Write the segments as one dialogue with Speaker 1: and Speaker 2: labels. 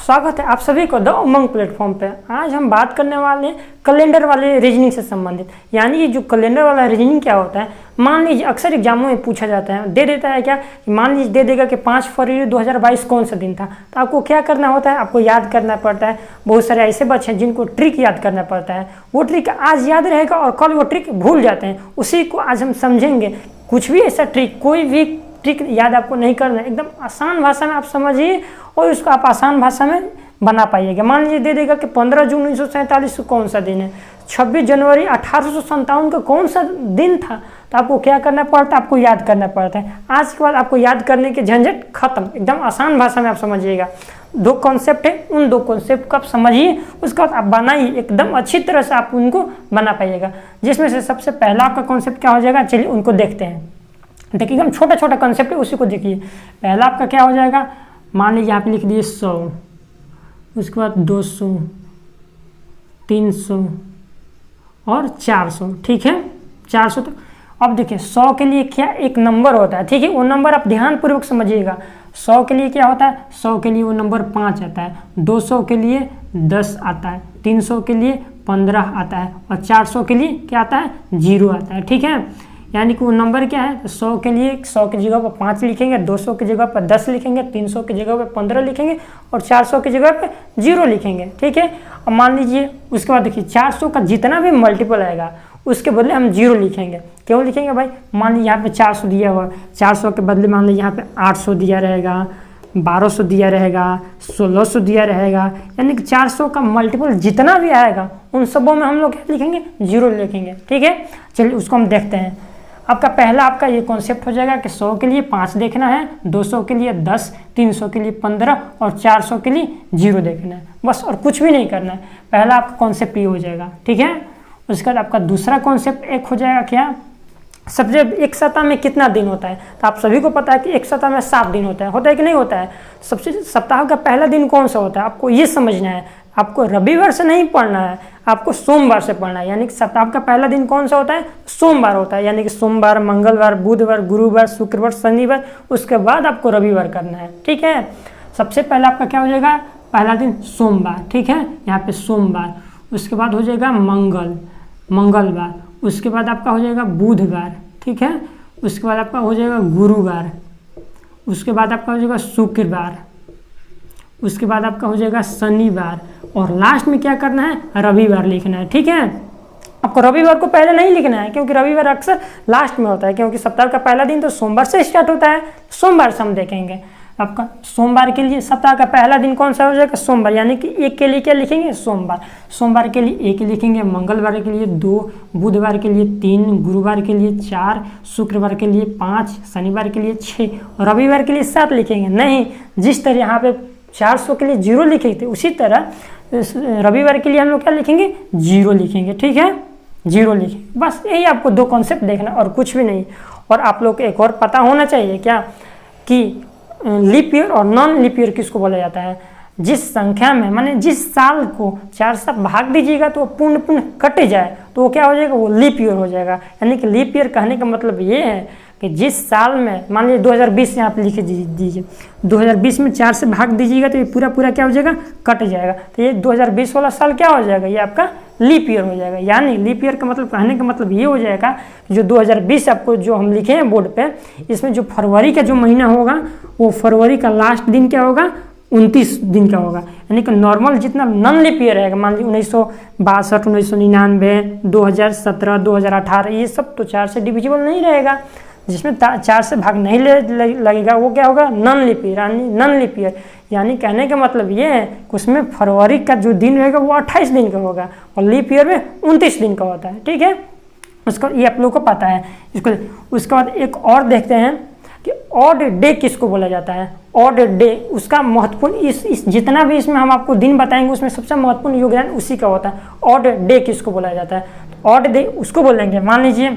Speaker 1: स्वागत है आप सभी को द उमंग प्लेटफॉर्म पे। आज हम बात करने वाले हैं कैलेंडर वाले रीजनिंग से संबंधित। यानी कि जो कैलेंडर वाला रीजनिंग क्या होता है, मान लीजिए अक्सर एग्जामों में पूछा जाता है, दे देता है क्या, मान लीजिए दे देगा कि 5 फरवरी 2022 कौन सा दिन था, तो आपको क्या करना होता है, आपको याद करना पड़ता है। बहुत सारे ऐसे बच्चे हैं जिनको ट्रिक याद करना पड़ता है, वो ट्रिक आज याद रहेगा और कल वो ट्रिक भूल जाते हैं। उसी को आज हम समझेंगे। कुछ भी ऐसा ट्रिक, कोई भी ट्रिक याद आपको नहीं करना है, एकदम आसान भाषा में आप समझिए और उसको आप आसान भाषा में बना पाइएगा। मान लीजिए दे देगा कि 15 जून 1947 को कौन सा दिन है, 26 जनवरी 1857 का कौन सा दिन था, तो आपको क्या करना पड़ता है, आपको याद करना पड़ता है। आज के बाद आपको याद करने के झंझट खत्म, एकदम आसान भाषा में आप समझिएगा। 2 कॉन्सेप्ट है, उन 2 कॉन्सेप्ट को आप समझिए, उसके बाद आप बनाइए, एकदम अच्छी तरह से आप उनको बना पाइएगा। जिसमें से सबसे पहला आपका कॉन्सेप्ट क्या हो जाएगा, चलिए उनको देखते हैं। देखिए एकदम छोटा छोटा कॉन्सेप्ट है, उसी को देखिए। पहला आपका क्या हो जाएगा, मान लीजिए आप लिख दिए 100, उसके बाद 200, 300 और 400, ठीक है 400। तो अब देखिए 100 के लिए क्या एक नंबर होता है, ठीक है, वो नंबर आप ध्यानपूर्वक समझिएगा। 100 के लिए क्या होता है, 100 के लिए वो नंबर 5 आता है, 200 के लिए 10 आता है, 300 के लिए 15 आता है और 400 के लिए क्या आता है, 0 आता है, ठीक है। यानी कि वो नंबर क्या है, 100 के लिए 100 की जगह पर 5 लिखेंगे, 200 की जगह पर 10 लिखेंगे, 300 की जगह पर 15 लिखेंगे और 400 की जगह पर 0 लिखेंगे, ठीक है। अब मान लीजिए उसके बाद देखिए 400 का जितना भी मल्टीपल आएगा उसके बदले हम 0 लिखेंगे। क्यों लिखेंगे भाई, मान लीजिए यहाँ पे 400 दिया हुआ, 400 के बदले मान लीजिए यहाँ पे 800 दिया रहेगा, 1200 दिया रहेगा, 1600 दिया रहेगा। यानी कि 400 का मल्टीपल जितना भी आएगा उन सबों में हम लोग क्या लिखेंगे, 0 लिखेंगे, ठीक है। चलिए उसको हम देखते हैं। आपका पहला आपका ये कॉन्सेप्ट हो जाएगा कि 100 के लिए 5 देखना है, 200 के लिए 10, 300 के लिए 15 और 400 के लिए 0 देखना है, बस और कुछ भी नहीं करना है। पहला आपका कॉन्सेप्ट ये हो जाएगा, ठीक है। उसके बाद आपका दूसरा कॉन्सेप्ट एक हो जाएगा क्या, सबसे एक सप्ताह में कितना दिन होता है, तो आप सभी को पता है कि एक सप्ताह में 7 दिन होता है कि नहीं होता है। सबसे सप्ताह का पहला दिन कौन सा होता है, आपको ये समझना है। आपको रविवार से नहीं पढ़ना है, आपको सोमवार से पढ़ना है। यानी कि सप्ताह का पहला दिन कौन सा होता है, सोमवार होता है। यानी कि सोमवार, मंगलवार, बुधवार, गुरुवार, शुक्रवार, शनिवार, उसके बाद आपको रविवार करना है, ठीक है। सबसे पहला आपका क्या हो जाएगा, पहला दिन सोमवार, ठीक है, यहाँ पे सोमवार। उसके बाद हो जाएगा मंगलवार, उसके बाद आपका हो जाएगा बुधवार, ठीक है। उसके बाद आपका हो जाएगा गुरुवार, उसके बाद आपका हो जाएगा शुक्रवार, उसके बाद आपका हो जाएगा शनिवार और लास्ट में क्या करना है, रविवार लिखना है, ठीक है। आपको रविवार को पहले नहीं लिखना है क्योंकि रविवार अक्सर लास्ट में होता है, क्योंकि सप्ताह का पहला दिन तो सोमवार से स्टार्ट होता है। सोमवार से हम देखेंगे। आपका सोमवार के लिए सप्ताह का पहला दिन कौन सा हो जाएगा, सोमवार। यानी कि 1 के लिए क्या लिखेंगे, सोमवार। सोमवार के लिए 1 लिखेंगे, मंगलवार के लिए 2, बुधवार के लिए 3, गुरुवार के लिए 4, शुक्रवार के लिए 5, शनिवार के लिए 6 और रविवार के लिए 7 लिखेंगे। नहीं, जिस तरह यहाँ पे 400 के लिए 0 लिखे थे उसी तरह रविवार के लिए हम लोग क्या लिखेंगे, 0 लिखेंगे, ठीक है, 0 लिखेंगे। बस यही आपको 2 कॉन्सेप्ट देखना और कुछ भी नहीं। और आप लोग को एक और पता होना चाहिए क्या, कि लीप ईयर और नॉन लीप ईयर किसको बोला जाता है। जिस संख्या में माने जिस साल को 4 से भाग दीजिएगा तो वो पूर्ण कट जाए तो वो क्या हो जाएगा, वो लीप ईयर हो जाएगा। यानी कि लीप ईयर कहने का मतलब ये है कि जिस साल में मान लीजिए 2020 यहाँ पे लिख दीजिए, 2020 में 4 से भाग दीजिएगा तो ये पूरा क्या हो जाएगा, कट जाएगा। तो ये 2020 वाला साल क्या हो जाएगा, ये आपका लीप ईयर हो जाएगा। यानी लीप ईयर का मतलब कहने का मतलब ये हो जाएगा कि जो 2020 आपको जो हम लिखे हैं बोर्ड पे, इसमें जो फरवरी का जो महीना होगा वो फरवरी का लास्ट दिन क्या होगा, 29 दिन का होगा। यानी कि नॉर्मल जितना नॉन लीप ईयर रहेगा, मान लीजिए 1962, 1999, 2017, 2018, ये सब तो 4 से डिविजिबल नहीं रहेगा। जिसमें 4 से भाग नहीं लगेगा वो क्या होगा, non leap year. Non leap year यानी कहने का मतलब ये है कि उसमें फरवरी का जो दिन रहेगा वो 28 दिन का होगा और लीप ईयर में 29 दिन का होता है, ठीक है। उसको ये आप लोगों को पता है। उसके बाद एक और देखते हैं कि ऑड डे किसको बोला जाता है। ऑड डे, उसका महत्वपूर्ण इस जितना भी इसमें हम आपको दिन बताएंगे उसमें सबसे महत्वपूर्ण योगदान उसी का होता है। ऑड डे किसको बोला जाता है, ऑड डे उसको बोलेंगे। मान लीजिए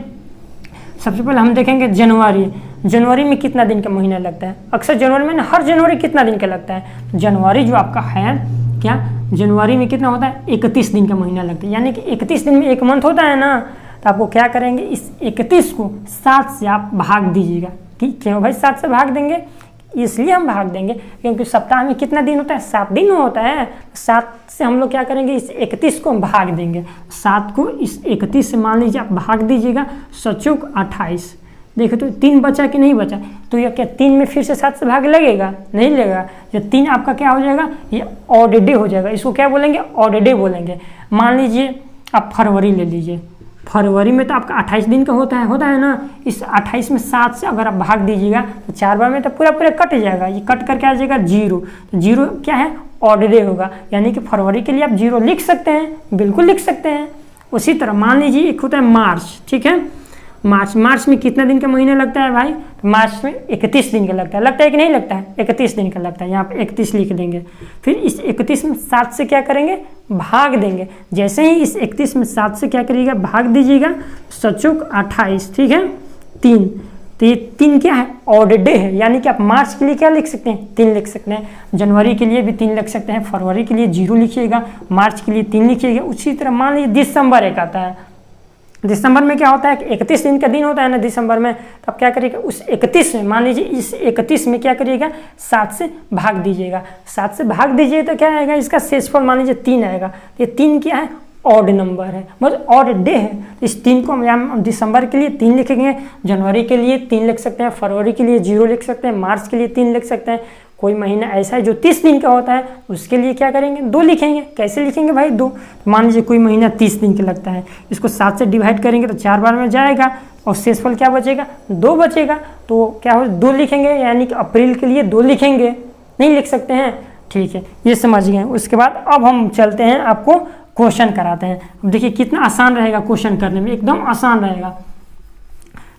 Speaker 1: सबसे पहले हम देखेंगे जनवरी में कितना दिन का महीना लगता है। अक्सर जनवरी में हर जनवरी कितना दिन का लगता है, जनवरी जो आपका है क्या, जनवरी में कितना होता है, 31 दिन का महीना लगता है। यानी कि 31 दिन में एक मंथ होता है ना, तो आपको क्या करेंगे, इस 31 को 7 से आप भाग दीजिएगा। क्यों भाई 7 से भाग देंगे, इसलिए हम भाग देंगे क्योंकि सप्ताह में कितना दिन होता है, 7 दिन होता है। 7 से हम लोग क्या करेंगे, इस 31 को हम भाग देंगे। 7 को इस 31 से मान लीजिए आप भाग दीजिएगा, 7 28। देखो तो 3 बचा कि नहीं बचा, तो ये क्या 3 में फिर से 7 से भाग लगेगा, नहीं लगेगा। जो 3 आपका क्या हो जाएगा, ये ऑड डे हो जाएगा। इसको क्या बोलेंगे, ऑड डे बोलेंगे। मान लीजिए आप फरवरी ले लीजिए, फरवरी में तो आपका 28 दिन का होता है ना। इस 28 में 7 से अगर आप भाग दीजिएगा तो 4 बार में तो पूरा कट जाएगा, ये कट करके आ जाएगा 0। तो 0 क्या है, ऑड डे होगा। यानी कि फरवरी के लिए आप 0 लिख सकते हैं, बिल्कुल लिख सकते हैं। उसी तरह मान लीजिए एक होता है मार्च, ठीक है। मार्च में कितना दिन का महीना लगता है भाई, तो मार्च में 31 दिन का लगता है कि नहीं लगता है, 31 दिन का लगता है। यहाँ पे 31 लिख देंगे। फिर इस 31 में 7 से क्या करेंगे, भाग देंगे। जैसे ही इस 31 में 7 से क्या करिएगा, भाग दीजिएगा, 7 28, ठीक है 3। तो ये 3 क्या है, ऑड डे है। यानी कि आप मार्च के लिए क्या लिख सकते हैं, 3 लिख सकते हैं। जनवरी के लिए भी 3 लिख सकते हैं। फरवरी के लिए 0 लिखिएगा, मार्च के लिए 3 लिखिएगा। उसी तरह मान लीजिए दिसंबर एक आता है। दिसंबर में क्या होता है कि 31 दिन का दिन होता है ना दिसंबर में। तो आप क्या करिएगा, उस 31 में मान लीजिए इस 31 में क्या करिएगा, 7 से भाग दीजिएगा। 7 से भाग दीजिए तो क्या आएगा, इसका शेषफल मान लीजिए 3 आएगा। ये 3 क्या है, ऑड नंबर है, मतलब ऑड डे है। इस 3 को हम दिसंबर के लिए 3 लिखेंगे, जनवरी के लिए 3 लिख सकते हैं, फरवरी के लिए 0 लिख सकते हैं, मार्च के लिए 3 लिख सकते हैं। कोई महीना ऐसा है जो 30 दिन का होता है, उसके लिए क्या करेंगे, 2 लिखेंगे। कैसे लिखेंगे भाई, 2। मान लीजिए कोई महीना 30 दिन का लगता है, इसको 7 से डिवाइड करेंगे तो 4 बार में जाएगा और शेषफल क्या बचेगा, 2 बचेगा। तो क्या हो, 2 लिखेंगे, यानी कि अप्रैल के लिए 2 लिखेंगे, नहीं लिख सकते हैं, ठीक है, ये समझ गए। उसके बाद अब हम चलते हैं, आपको क्वेश्चन कराते हैं। अब देखिए कितना आसान रहेगा क्वेश्चन करने में, एकदम आसान रहेगा।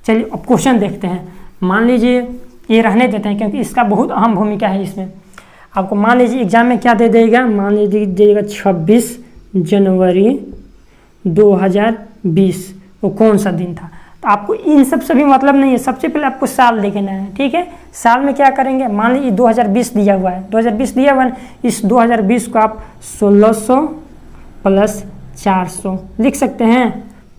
Speaker 1: चलिए अब क्वेश्चन देखते हैं। मान लीजिए ये रहने देते हैं क्योंकि इसका बहुत अहम भूमिका है इसमें। आपको मान लीजिए एग्जाम में क्या दे देगा, मान लीजिए देगा 26 जनवरी 2020, वो कौन सा दिन था। तो आपको इन सब से भी मतलब नहीं है, सबसे पहले आपको साल देखना है, ठीक है। साल में क्या करेंगे, मान लीजिए 2020 दिया हुआ है, 2020 दिया हुआ है। इस 2020 को आप 1600 + 400 लिख सकते हैं।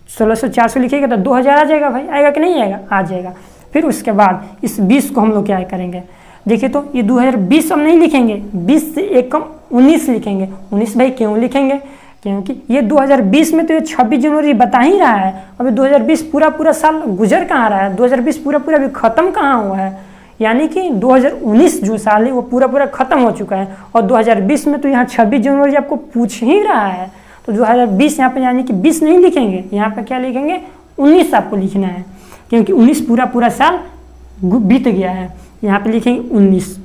Speaker 1: 1600 400 लिखिएगा तो 2000 आ जाएगा भाई, आएगा कि नहीं आएगा, आ जाएगा। फिर उसके बाद इस 20 को हम लोग क्या करेंगे, देखिए तो ये 2020 हम नहीं लिखेंगे, 20 से एक कम 19 लिखेंगे। 19 भाई क्यों लिखेंगे, क्योंकि ये 2020 में तो ये 26 जनवरी बता ही रहा है। अभी 2020 पूरा साल गुजर कहाँ रहा है, 2020 पूरा अभी ख़त्म कहाँ हुआ है। यानी कि 2019 जो साल है वो पूरा ख़त्म हो चुका है, और 2020 में तो यहाँ 26 जनवरी आपको पूछ ही रहा है। तो 2020 यहाँ पे यानी कि 20 नहीं लिखेंगे, यहाँ पे क्या लिखेंगे, 19 आपको लिखना है, क्योंकि 19 पूरा साल बीत गया है। यहाँ पे लिखेंगे 19।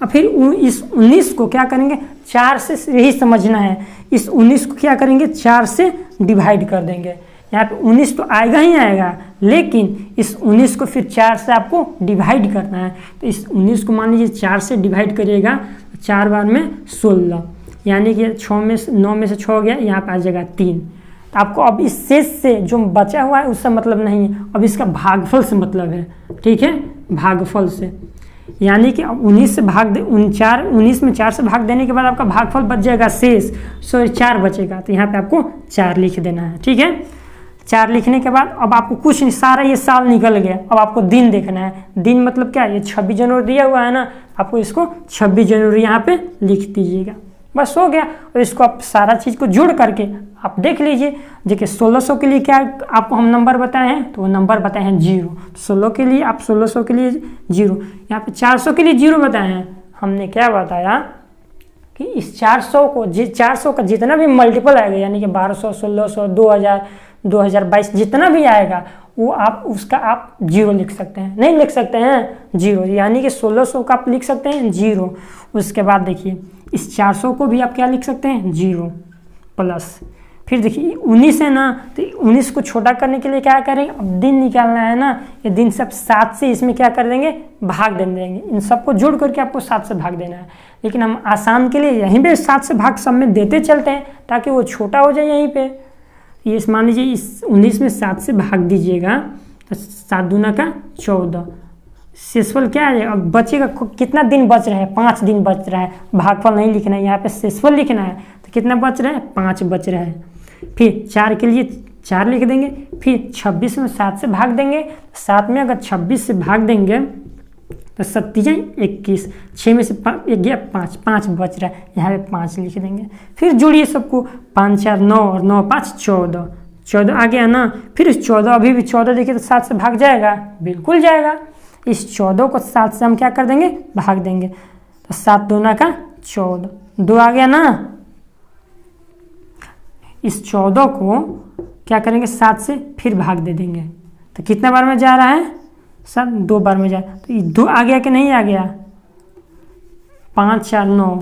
Speaker 1: और फिर इस 19 को क्या करेंगे, 4 से यही समझना है। इस 19 को क्या करेंगे, 4 से डिवाइड कर देंगे। यहाँ पे 19 तो आएगा ही आएगा, लेकिन इस 19 को फिर 4 से आपको डिवाइड करना है। तो इस 19 को मान लीजिए 4 से डिवाइड करिएगा, 4 बार में 16, यानी कि 9 में से 6 हो गया, यहाँ पे आ जाएगा 3। तो आपको अब इस शेष से जो बचा हुआ है उससे मतलब नहीं है, अब इसका भागफल से मतलब है, ठीक है, भागफल से। यानी कि अब 19 से भाग दे 19 में 4 से भाग देने के बाद आपका भागफल बच जाएगा शेष, 4 बचेगा। तो यहाँ पे आपको 4 लिख देना है, ठीक है। 4 लिखने के बाद अब आपको कुछ नहीं, सारा ये साल निकल गया। अब आपको दिन देखना है। दिन मतलब क्या है, ये 26 जनवरी दिया हुआ है ना, आपको इसको 26 जनवरी यहाँ पे लिख दीजिएगा, बस हो गया। और इसको आप सारा चीज़ को जोड़ करके आप देख लीजिए। देखिए 1600 के लिए क्या आपको हम नंबर बताए हैं, तो वो नंबर बताए हैं 0। 16 के लिए आप 1600 के लिए 0, यहाँ पे 400 के लिए 0 बताए हैं। हमने क्या बताया कि इस 400 का जितना भी मल्टीपल आएगा, यानी कि 1200, 1600, 2000, 2022 जितना भी आएगा, वो आप उसका आप 0 लिख सकते हैं, नहीं लिख सकते हैं 0, यानी कि 1600 का आप लिख सकते हैं 0। उसके बाद देखिए इस 400 को भी आप क्या लिख सकते हैं 0 प्लस, फिर देखिए 19 है ना, तो 19 को छोटा करने के लिए क्या करेंगे, अब दिन निकालना है ना, ये दिन सब 7 से इसमें क्या कर देंगे, भाग दे देंगे। इन सबको जोड़ करके आपको 7 से भाग देना है, लेकिन हम आसान के लिए यहीं पे 7 से भाग सब में देते चलते हैं ताकि वो छोटा हो जाए यहीं पे। ये मान लीजिए इस 19 में 7 से भाग दीजिएगा तो 7 दूना का 14, शेषफल क्या है, अब बचेगा कितना दिन बच रहा है, 5 दिन बच रहा है। भागफल नहीं लिखना है, यहाँ पे शेषफल लिखना है। तो कितना बच रहा है, 5 बच रहा है। फिर 4 के लिए 4 लिख देंगे, फिर 26 में 7 से भाग देंगे। 7 में अगर 26 से भाग देंगे तो 7 21, 6 में से 1 गया 5, 5 बच रहा है, यहाँ पे 5 लिख देंगे। फिर जोड़िए सबको, 5 4 9 और 9 5 14, 14 आ गया ना। फिर इस 14, अभी भी 14 देखिए तो 7 से भाग जाएगा, बिल्कुल जाएगा। इस 14 को 7 से हम क्या कर देंगे, भाग देंगे। तो 7 दूना का 14, 2 आ गया ना। इस 14 को क्या करेंगे, 7 से फिर भाग दे देंगे। तो कितने बार में जा रहा है, 7, 2 बार में जा। तो ये 2 आ गया कि नहीं आ गया, 5 4 9,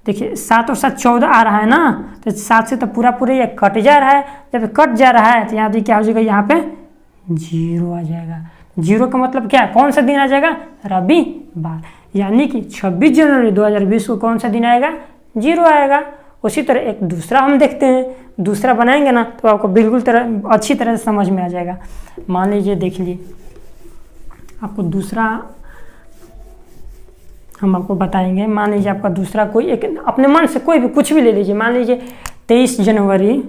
Speaker 1: देखिए 7 और 7 14 आ रहा है ना। तो 7 से तो पूरा ये कट जा रहा है। जब कट जा रहा है तो यहाँ पे क्या हो जाएगा, यहाँ पे 0 आ जाएगा। 0 का मतलब क्या, कौन सा दिन आ जाएगा, रविवार। यानी कि 26 जनवरी 2020 को कौन सा दिन आएगा, 0 आएगा। उसी तरह एक दूसरा हम देखते हैं, दूसरा बनाएंगे ना तो आपको बिल्कुल अच्छी तरह से समझ में आ जाएगा। मान लीजिए, देख लीजिए, आपको दूसरा हम आपको बताएंगे। मान लीजिए आपका दूसरा कोई एक, अपने मन से कोई भी कुछ भी ले लीजिए। मान लीजिए 23 जनवरी,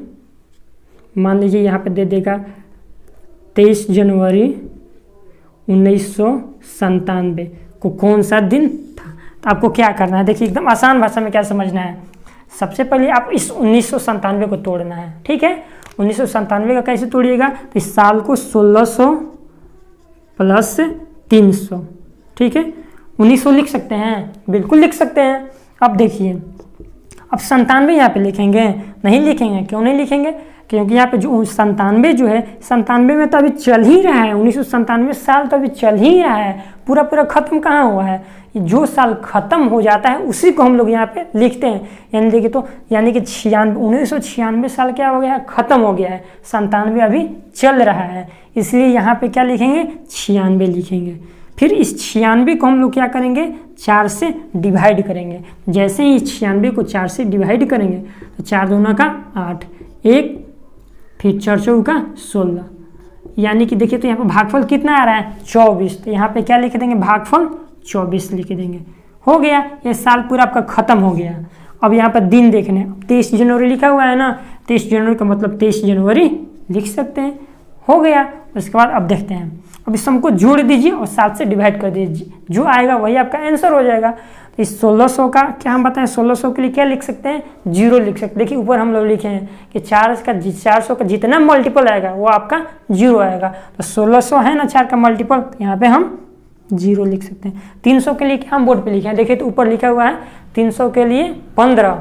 Speaker 1: मान लीजिए यहाँ पे दे देगा 23 जनवरी 1997 को कौन सा दिन था। तो आपको क्या करना है, देखिए एकदम आसान भाषा में क्या समझना है। सबसे पहले आप इस 1997 को तोड़ना है, ठीक है। 1997 का कैसे तोड़िएगा, तो इस साल को 1600 प्लस 300, ठीक है। 1900 लिख सकते हैं, बिल्कुल लिख सकते हैं। अब देखिए, अब 97 यहाँ पे लिखेंगे, नहीं लिखेंगे। क्यों नहीं लिखेंगे, क्योंकि यहाँ पे जो 97 जो है, 97 में तो अभी चल ही रहा है। 1997 साल तो अभी चल ही रहा है, पूरा खत्म कहाँ हुआ है। जो साल खत्म हो जाता है उसी को हम लोग यहाँ पे लिखते हैं। यानी देखिए, तो यानी कि 1996 साल क्या हो गया है, खत्म हो गया है। 97 अभी चल रहा है, इसलिए यहाँ पे क्या लिखेंगे, 96 लिखेंगे। फिर इस 96 को हम लोग क्या करेंगे, 4 से डिवाइड करेंगे। जैसे ही 96 को 4 से डिवाइड करेंगे तो 4 दूना का 8, 1, फिर 4 चौका 16, यानी कि देखिए तो यहाँ पे भागफल कितना आ रहा है, 24। तो यहाँ पे क्या लिख देंगे, भागफल 24 लिख देंगे। हो गया, ये साल पूरा आपका खत्म हो गया। अब यहाँ पर दिन देखने, 23 जनवरी लिखा हुआ है ना, 23 जनवरी का मतलब 23 जनवरी लिख सकते हैं। हो गया। उसके बाद अब देखते हैं, अब इस सम को जोड़ दीजिए और 7 से डिवाइड कर दीजिए, जो आएगा वही आपका आंसर हो जाएगा। तो इस 1600 का क्या हम बताएं, 1600 के लिए क्या लिख सकते हैं, 0 लिख सकते हैं। देखिए ऊपर हम लोग लिखे हैं कि 400 का जितना मल्टीपल आएगा वो आपका 0 आएगा। तो 1600 है ना 4 का मल्टीपल, यहाँ पे हम 0 लिख सकते हैं। 300 के लिए क्या हम बोर्ड पे लिखे हैं, देखिए तो ऊपर लिखा हुआ है 300 के लिए 15,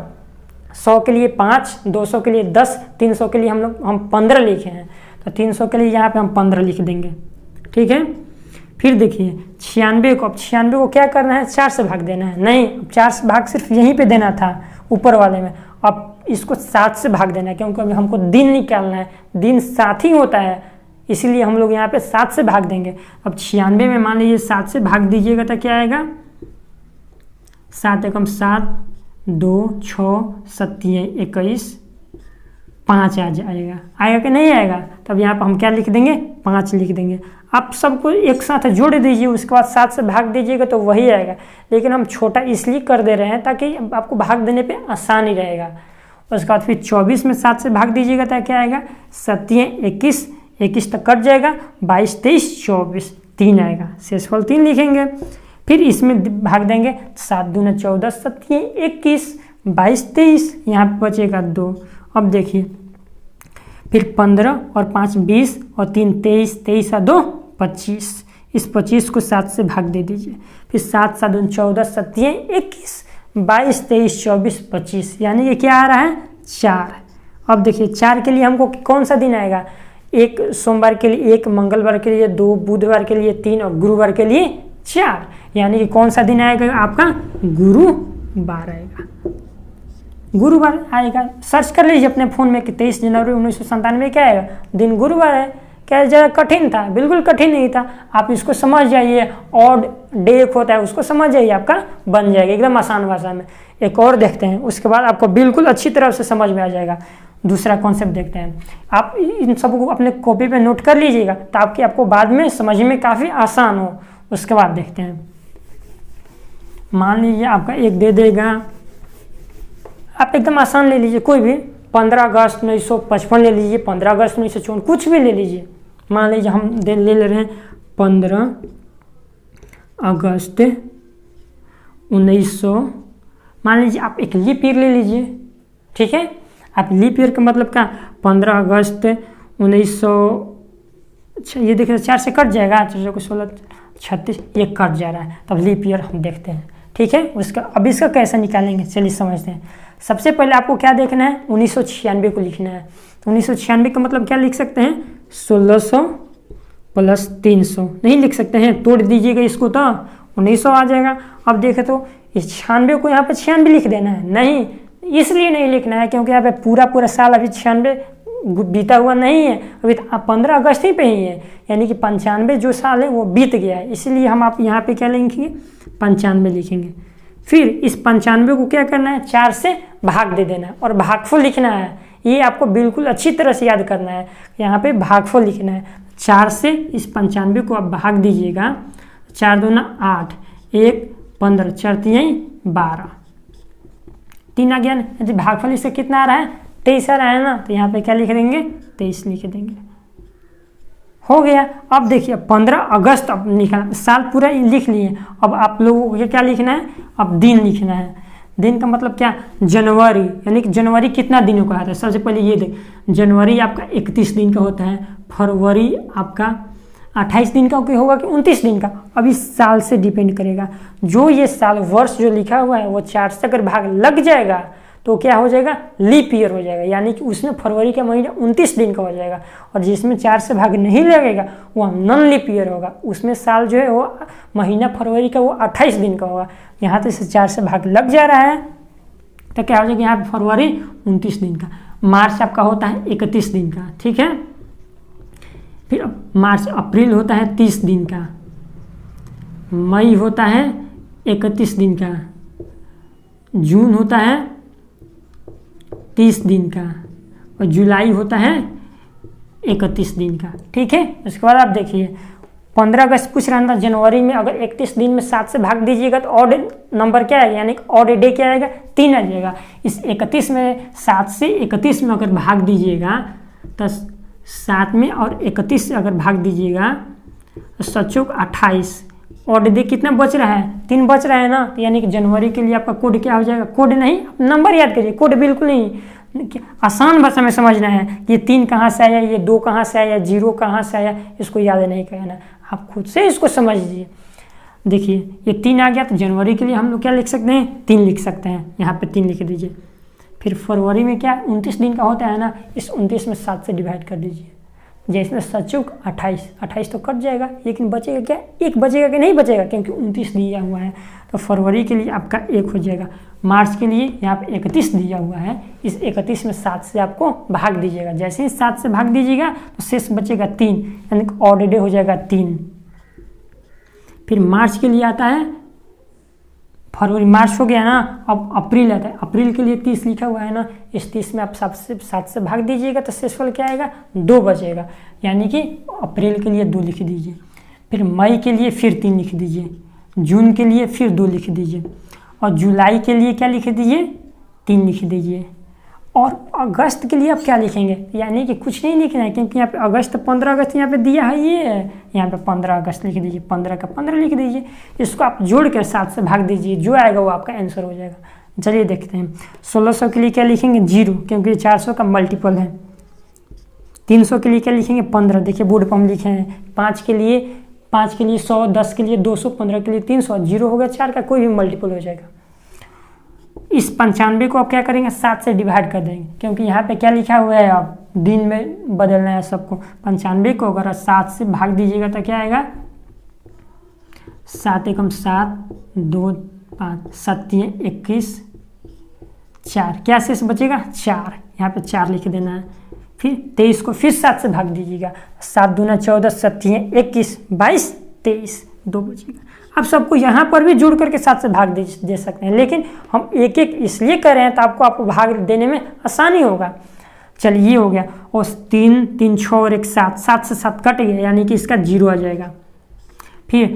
Speaker 1: 100 के लिए 5, 200 के लिए 10, 300 के लिए हम 15 लिखे हैं। तो 300 के लिए यहाँ पे हम 15 लिख देंगे, ठीक है। फिर देखिए 96 को, अब 96 को क्या करना है, 4 से भाग देना है। नहीं, 4 से भाग सिर्फ यहीं पे देना था ऊपर वाले में। अब इसको 7 से भाग देना है, क्योंकि अभी हमको दिन निकालना है, दिन 7 ही होता है, इसीलिए हम लोग यहाँ पे 7 से भाग देंगे। अब 96 में मान लीजिए 7 से भाग दीजिएगा तो क्या आएगा, 7 एकम 7, 2 6 7 21, 5 आ जाएगा। आएगा कि नहीं आएगा, तब यहाँ पर हम क्या लिख देंगे, 5 लिख देंगे। आप सबको एक साथ जोड़ दीजिए, उसके बाद 7 से भाग दीजिएगा तो वही आएगा। लेकिन हम छोटा इसलिए कर दे रहे हैं ताकि आपको भाग देने पे आसानी रहेगा। उसके बाद फिर 24 में 7 से भाग दीजिएगा तो क्या आएगा, 7 21, 21 तक कट जाएगा, 22 23 24, 3 आएगा, शेषफल 3 लिखेंगे। फिर इसमें भाग देंगे, 7 दूना 14, 7 21, 22 23, यहाँ पे बचेगा 2। अब देखिए फिर 15 और 5 20 और 3 23, 23 और 2 25, इस 25 को 7 से भाग दे दीजिए। फिर 7 7 14, 7 21, 22 23 24 25, यानी ये क्या आ रहा है, 4। अब देखिए 4 के लिए हमको कौन सा दिन आएगा, एक सोमवार के लिए 1, मंगलवार के लिए 2, बुधवार के लिए 3 और गुरुवार के लिए 4, यानी कि कौन सा दिन आएगा आपका, गुरुवार आएगा, गुरुवार आएगा। सर्च कर लीजिए अपने फ़ोन में कि 23 जनवरी 1997 क्या आएगा, दिन गुरुवार है। क्या ज़्यादा कठिन था, बिल्कुल कठिन नहीं था। आप इसको समझ जाइए, और डे एक होता है उसको समझ जाइए, आपका बन जाएगा एकदम आसान भाषा में। एक और देखते हैं, उसके बाद आपको बिल्कुल अच्छी तरह से समझ में आ जाएगा। दूसरा कॉन्सेप्ट देखते हैं, आप इन सबको अपने कॉपी पे नोट कर लीजिएगा ताकि आपको बाद में समझ में काफ़ी आसान हो। उसके बाद देखते हैं, मान लीजिए आपका एक दे देगा, आप एकदम आसान ले लीजिए कोई भी, 15 अगस्त 1955 ले लीजिए, 15 अगस्त 1954, कुछ भी ले लीजिए। मान लीजिए हम ले रहे हैं 15 अगस्त 1900, मान लीजिए आप एक लीप ईयर ले लीजिए, ठीक है। आप लीप ईयर का मतलब क्या, 15 अगस्त 1900, अच्छा ये देखिए 4 से कट जाएगा, 4 को 16 36, ये कट जा रहा है, तब लीप ईयर हम देखते हैं, ठीक है। उसका अब इसका कैसे निकालेंगे, चलिए समझते हैं। सबसे पहले आपको क्या देखना है, 1996 को लिखना है। तो 1996 का मतलब क्या लिख सकते हैं, 1600 प्लस 300, नहीं लिख सकते हैं, तोड़ दीजिएगा इसको तो 1900 आ जाएगा। अब देखें तो इस 96 को यहाँ पे 96 लिख देना है, नहीं इसलिए नहीं लिखना है क्योंकि यहाँ पे पूरा साल अभी 96 बीता हुआ नहीं है, अभी 15 अगस्त ही पे ही है, यानी कि 95 जो साल है वो बीत गया है, इसलिए हम आप यहाँ पे क्या लिखेंगे, 95 लिखेंगे। फिर इस 95 को क्या करना है, 4 से भाग दे देना है और भागफल लिखना है। ये आपको बिल्कुल अच्छी तरह से याद करना है, यहाँ पे भागफल लिखना है। 4 से इस 95 को आप भाग दीजिएगा, 4 दूना 8, 1 15, 4 3 12, 3 आ गया ना। यदि भागफल इससे कितना आ रहा है, 23 आ रहा है ना, तो यहाँ पे क्या लिख देंगे, 23 लिख देंगे, हो गया। अब देखिए 15 अगस्त अब लिखना, साल पूरा लिख लिए, अब आप लोगों को क्या लिखना है, अब दिन लिखना है। दिन का मतलब क्या, जनवरी, यानी कि जनवरी कितना दिनों का आता है। सबसे पहले ये देख, जनवरी आपका 31 दिन का होता है, फरवरी आपका 28 दिन का होगा कि 29 दिन का, अब इस साल से डिपेंड करेगा। जो ये साल वर्ष जो लिखा हुआ है वो 4 से अगर भाग लग जाएगा तो क्या हो जाएगा, लीप ईयर हो जाएगा, यानी कि उसमें फरवरी का महीना 29 दिन का हो जाएगा। और जिसमें 4 से भाग नहीं लगेगा वो नॉन लीप ईयर होगा, उसमें साल जो है वो महीना फरवरी का वो 28 दिन का होगा। यहाँ तो इसे 4 से भाग लग जा रहा है तो क्या हो जाएगा, यहाँ फरवरी 29 दिन का। मार्च आपका होता है 31 दिन का, ठीक है। फिर मार्च अप्रैल होता है 30 दिन का, मई होता है 31 दिन का, जून होता है 30 दिन का, और जुलाई होता है 31 दिन का, ठीक है। उसके बाद आप देखिए 15 अगस्त पूछ रहा था, जनवरी में अगर 31 दिन में 7 से भाग दीजिएगा तो ऑड नंबर क्या आएगा, यानी ऑड डे क्या आएगा, 3 आ जाएगा। इस 31 में 7 से 31 में अगर भाग दीजिएगा तो 7 में और 31 से अगर भाग दीजिएगा तो 7 28, ऑड डे कितना बच रहा है, 3 बच रहा है ना, तो यानी कि जनवरी के लिए आपका कोड क्या हो जाएगा, कोड नहीं नंबर याद करिए, कोड बिल्कुल नहीं, आसान भाषा में समझना है। ये 3 कहाँ से आया, ये 2 कहाँ से आया, 0 कहाँ से आया, इसको याद नहीं करना, आप खुद से इसको समझ लीजिए। देखिए ये 3 आ गया तो जनवरी के लिए हम लोग क्या लिख सकते हैं, 3 लिख सकते हैं, यहाँ पे 3 लिख दीजिए। फिर फरवरी में क्या 29 दिन का होता है ना, इस 29 में 7 से डिवाइड कर दीजिए, जैसे 7 28 तो कट जाएगा, लेकिन बचेगा क्या, 1 बचेगा कि नहीं बचेगा, क्योंकि 29 दिया हुआ है। तो फरवरी के लिए आपका 1 हो जाएगा। मार्च के लिए यहाँ पे 31 दिया हुआ है, इस 31 में 7 से आपको भाग दीजिएगा, जैसे ही 7 से भाग दीजिएगा तो शेष बचेगा 3, यानी कि ऑड डे हो जाएगा 3। फिर मार्च के लिए आता है, फरवरी मार्च हो गया ना, अब अप्रैल आता है, अप्रैल के लिए 30 लिखा हुआ है ना, इस 30 में आप 7 से भाग दीजिएगा तो शेषफल क्या आएगा, 2 बचेगा, यानी कि अप्रैल के लिए 2 लिख दीजिए। फिर मई के लिए फिर 3 लिख दीजिए, जून के लिए फिर 2 लिख दीजिए, और जुलाई के लिए क्या लिख दीजिए, 3 लिख दीजिए। और अगस्त के लिए आप क्या लिखेंगे, यानी कि कुछ नहीं लिखना है, क्योंकि यहाँ पे अगस्त 15 अगस्त यहाँ पे दिया है, ये यहाँ पे 15 अगस्त लिख दीजिए, 15 का 15 लिख दीजिए। इसको आप जोड़ कर 7 से भाग दीजिए, जो आएगा वो आपका आंसर हो जाएगा। चलिए देखते हैं 1600 के लिए क्या लिखेंगे, 0, क्योंकि 400 का मल्टीपल है। 300 के लिए क्या लिखेंगे, 15, देखिए बोर्ड पर हम लिखे हैं। 5 के लिए 100, 10 के लिए 200, 15 के लिए 300, 0 हो गया, 4 का कोई भी मल्टीपल हो जाएगा। इस 95 को आप क्या करेंगे, 7 से डिवाइड कर देंगे, क्योंकि यहाँ पे क्या लिखा हुआ है, अब दिन में बदलना है सबको। 95 को अगर 7 से भाग दीजिएगा तो क्या आएगा, 7 एकम 7, 2 5, 7 3 21, 4, क्या शेष बचेगा, 4, यहाँ पे 4 लिख देना है। फिर 23 को फिर 7 से भाग दीजिएगा, 7 दूना 14, 7 3 21, 22 23, 2 बचेगा। अब सबको यहाँ पर भी जुड़ करके 7 से भाग दे सकते हैं, लेकिन हम एक एक इसलिए कर रहे हैं तो आपको भाग देने में आसानी होगा। चलिए ये हो गया, और 3 3 6 और 1 7, 7 से 7 कट गया, यानी कि इसका 0 आ जाएगा। फिर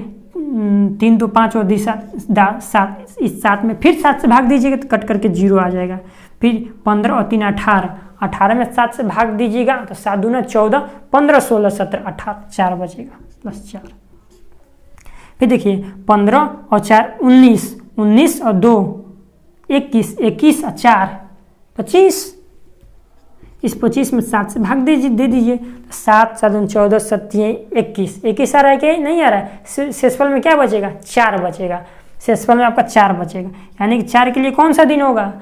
Speaker 1: 3 2 5 और 7, इस 7 में फिर 7 से भाग दीजिएगा तो कट करके 0 आ जाएगा। फिर 15 और 3 18, 18 में 7 से भाग दीजिएगा तो 7 दूना 14, 15 16 17 18, 4 बचेगा प्लस 4। फिर देखिए 15 और 4 19, 19 और 2 21, 21 और 4 25। इस 25 में 7 से भाग दे दीजिए। 7 7 14 7 21, 21 आ रहा है क्या? नहीं आ रहा है। शेषफल में क्या बचेगा? 4 बचेगा। शेषफल में आपका 4 बचेगा, यानी कि 4 के लिए कौन सा दिन होगा?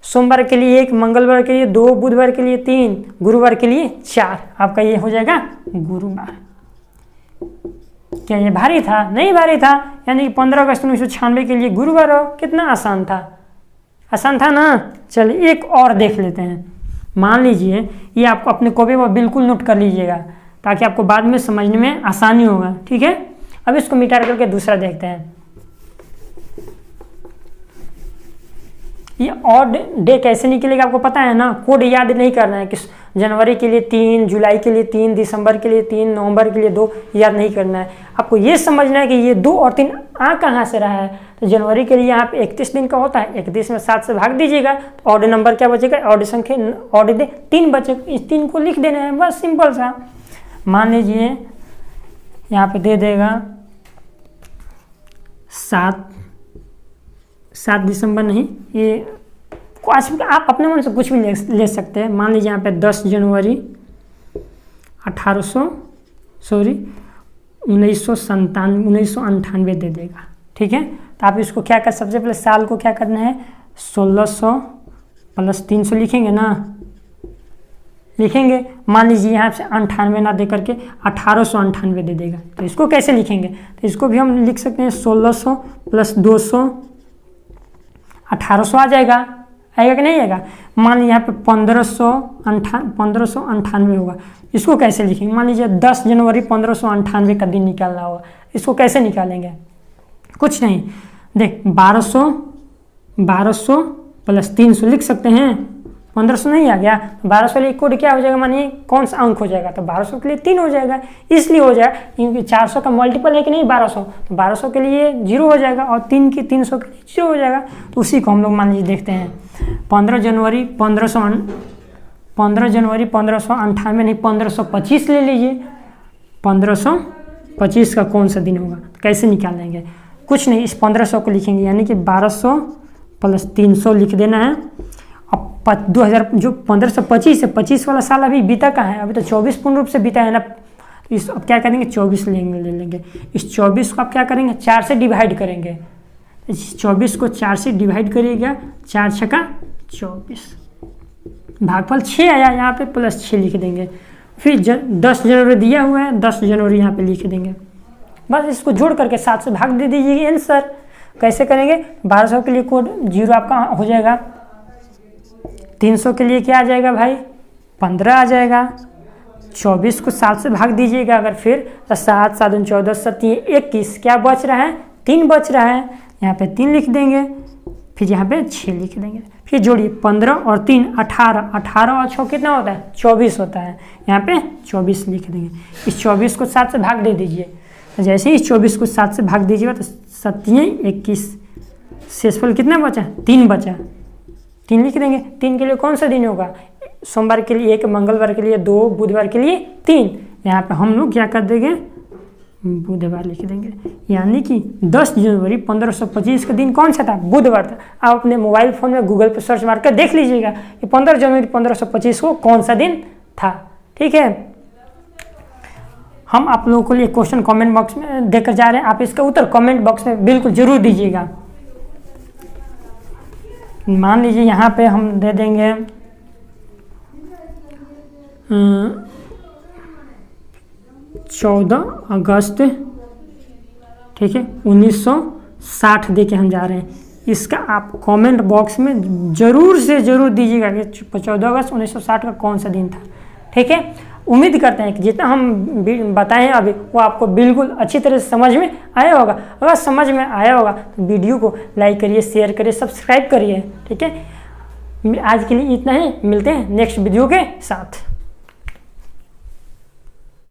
Speaker 1: सोमवार के लिए 1, मंगलवार के लिए 2, बुधवार के लिए 3, गुरुवार के लिए 4। आपका ये हो जाएगा गुरुवार। क्या ये भारी था? नहीं भारी था, यानी कि 15 अगस्त 1996 के लिए गुरुवार हो। कितना आसान था, आसान था ना। चलिए एक और देख लेते हैं। मान लीजिए ये आपको अपने कॉपी पर बिल्कुल नोट कर लीजिएगा, ताकि आपको बाद में समझने में आसानी होगा, ठीक है। अब इसको मिटा करके दूसरा देखते हैं। ये ऑड डे कैसे निकलेगा आपको पता है ना। कोड याद नहीं करना है कि जनवरी के लिए 3, जुलाई के लिए 3, दिसंबर के लिए 3, नवंबर के लिए 2, याद नहीं करना है। आपको ये समझना है कि ये 2 और 3 आ कहाँ से रहा है। तो जनवरी के लिए यहाँ पे 31 दिन का होता है, 31 में 7 से भाग दीजिएगा तो ऑड नंबर क्या बचेगा? ऑड संख्या, ऑड डे 3 बचेगा। इस 3 को लिख देना है, बस सिंपल सा। मान लीजिए यहाँ पे दे देगा 7 दिसंबर नहीं, ये आप अपने मन से कुछ भी ले सकते हैं। मान लीजिए यहाँ पे 10 जनवरी 1998 दे देगा, ठीक है। तो आप इसको क्या कर, सबसे पहले साल को क्या करना है? 1600 + 300 लिखेंगे ना, लिखेंगे। मान लीजिए यहाँ से 98 ना दे करके 1898 दे देगा, तो इसको कैसे लिखेंगे? तो इसको भी हम लिख सकते हैं 1600 + 200 1800 आ जाएगा, आएगा कि नहीं आएगा? मान लीजिए यहाँ पे 1598 होगा। इसको कैसे लिखेंगे? मान लीजिए 10 जनवरी 1598 का दिन निकालना होगा, इसको कैसे निकालेंगे? कुछ नहीं, देख 1200 + 300 लिख सकते हैं। 1500 नहीं आ गया, 1200 लिए कोड क्या हो जाएगा? मानिए कौन सा अंक हो जाएगा? तो 1200 के लिए 3 हो जाएगा, इसलिए हो जाएगा क्योंकि 400 का मल्टीपल है कि नहीं 1200, तो 1200 के लिए 0 हो जाएगा और 300 के लिए 0 हो जाएगा। तो उसी को हम लोग मान लीजिए देखते हैं। 15 जनवरी 1598 नहीं 1525 ले लीजिए। 1525 का कौन सा दिन होगा? कैसे निकालेंगे? कुछ नहीं, इस 1500 को लिखेंगे, यानी कि 1200 + 300 लिख देना है। अब 2000 जो 1525 है, 25 वाला साल अभी बीता का है, अभी तो 24 पूर्ण रूप से बीता है ना। इस अब क्या करेंगे? 24 ले लेंगे। इस 24 को आप क्या करेंगे? 4 से डिवाइड करेंगे। इस 24 को 4 से डिवाइड करिएगा, 4 × 6 = 24। भागफल 6 आया, यहाँ पे +6 लिख देंगे। फिर 10 जनवरी दिया हुआ है, 10 जनवरी यहाँ पे लिख देंगे। बस इसको जोड़ करके 7 से भाग दे दीजिए आंसर। कैसे करेंगे? 1200 के लिए कोड 0 आपका हो जाएगा। 300 के लिए क्या आ जाएगा भाई? 15 आ जाएगा। 24 को 7 से भाग दीजिएगा अगर, फिर तो 7 7 14 7 21, क्या बच रहा है? 3 बच रहा है, यहाँ पे 3 लिख देंगे। फिर यहाँ पे 6 लिख देंगे। फिर जोड़िए 15 और 3 18, 18 और 6 कितना होता है? 24 होता है, यहाँ पे 24 लिख देंगे। इस 24 को 7 से भाग दे दीजिए, तो जैसे ही इस 24 को 7 से भाग दीजिएगा तो 7 21, शेषफल कितना बचा? 3 बचा, 3 लिख देंगे। 3 के लिए कौन सा दिन होगा? सोमवार के लिए 1, मंगलवार के लिए 2, बुधवार के लिए 3। यहाँ पे हम लोग क्या कर देंगे? बुधवार लिख देंगे, यानी कि 10 जनवरी 1525 का दिन कौन सा था? बुधवार था। आप अपने मोबाइल फ़ोन में गूगल पर सर्च मार कर देख लीजिएगा कि 15 जनवरी 1525 को कौन सा दिन था, ठीक है। हम आप लोगों के लिए क्वेश्चन कमेंट बॉक्स में देकर जा रहे हैं, आप इसका उत्तर कमेंट बॉक्स में बिल्कुल जरूर दीजिएगा। मान लीजिए यहाँ पे हम दे देंगे 14 अगस्त, ठीक है, 1960 दे के हम जा रहे हैं। इसका आप कमेंट बॉक्स में ज़रूर से ज़रूर दीजिएगा कि 14 अगस्त 1960 का कौन सा दिन था, ठीक है। उम्मीद करते हैं कि जितना हम बताएं अभी वो आपको बिल्कुल अच्छी तरह से समझ में आया होगा। अगर समझ में आया होगा तो वीडियो को लाइक करिए, शेयर करिए, सब्सक्राइब करिए, ठीक है। आज के लिए इतना ही, मिलते हैं नेक्स्ट वीडियो के साथ।